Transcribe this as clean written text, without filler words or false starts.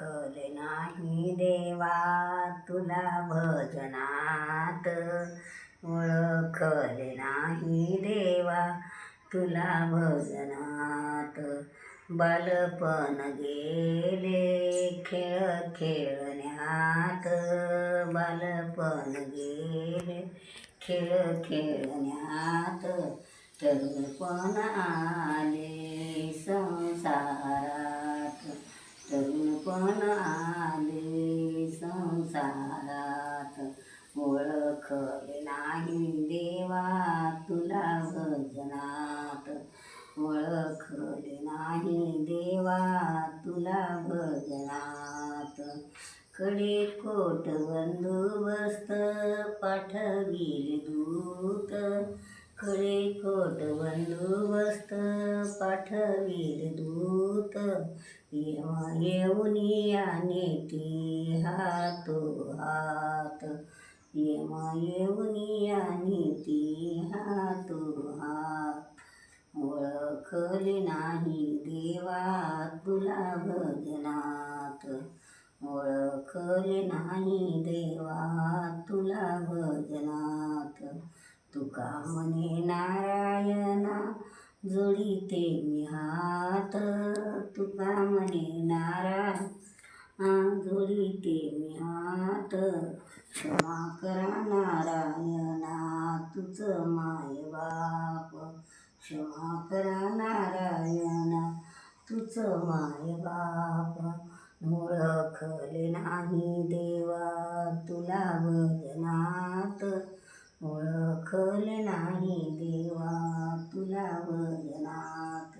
ओळखले नाही देवा तुला भजनात, ओळखले नाही देवा तुला भजनात. बालपण गेले खेळ खेळण्यात, बालपण गेले खेळ खेळण्यात. तरुणपण आले संसारात, तरुणपण आले संसारात. ओळखले नाही देवा तुला भजनात, ओळखले नाही देवा तुला भजनात. कडेकोट बंदोबस्त पाठविले दूत, कडेकोट बंदोबस्त पाठविले दूत. येऊनिया नेती हातोहात, येऊनिया नेती हातोहात. ओळखले नाही देवा तुला भजनात, ओळखले नाही देवा तुला भजनात. तुका म्हणे नारायणा जोडिते मी हात, तुका म्हणे नारायणा जोडिते मी हात. क्षमा करा नारायणा तुझ माय बाप, क्षमा करा नारायणा तुझ माय बाप. ओळखले नाही देवा तुला भजनात, ओळखले नाही देवा तुला भजनात.